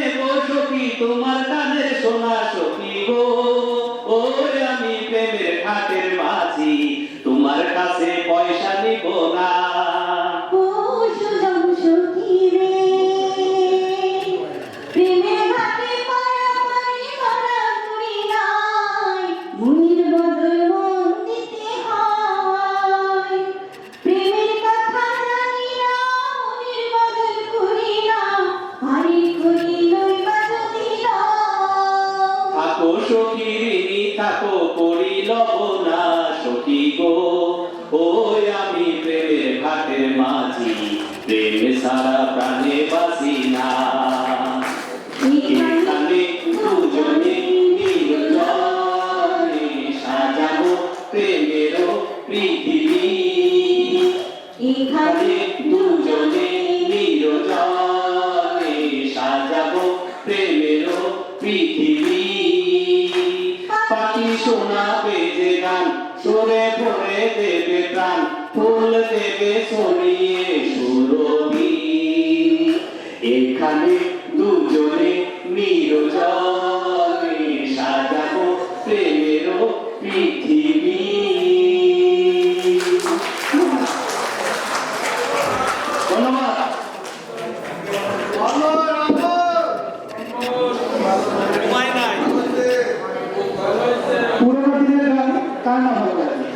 নেব সখী তোমার কানের সোনা সখী গো, ওই আমি প্রেমের ঘাটের মাঝি, তোমার কাছে পয়সা নিব না। ও সুজন সখী রে, প্রেমের ঘাটে পারাপারি করাকুরি নাই, মনের বদল মন দিতে হয়। প্রেমের কথা জানি না, মনের বদল করি না, আরে করি লইবা যদি লও। থাকো সখী ঋণী থাকো করি লব না সখী গো, ওই আমি প্রেমের ঘাটের মাঝি, প্রেম সারা প্রাণে বাসি না। এখানে দুজনে নির্জনে সাজাবো প্রেমের পৃথিবী, এখানে দুজনে নির্জনে সাজাবো প্রেমের পৃথিবী। পাখি শোনাবে যে গান, সুরে ভরে দেবে প্রাণ, ফুল দেবে ছড়িয়ে সুরভি। এখানে দুজনে নির্জনে সাজাবো প্রেমের পৃথিবী। ধন্যবাদ। পুরোনো দিনের গান কার না ভালো লাগে?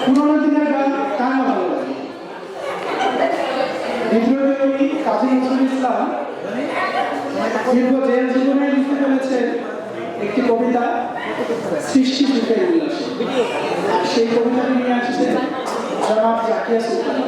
পুরোনো দিনের গান কার না ভালো লাগে? বিদ্রোহী কাজী নজরুল ইসলাম দীর্ঘ জেল জীবনে লিখতে চলেছেন একটি কবিতা সৃষ্টি সুখের উল্লাসে, আর সেই কবিতাটি নিয়ে আসছে জনাব জাকিয়া সুলতান।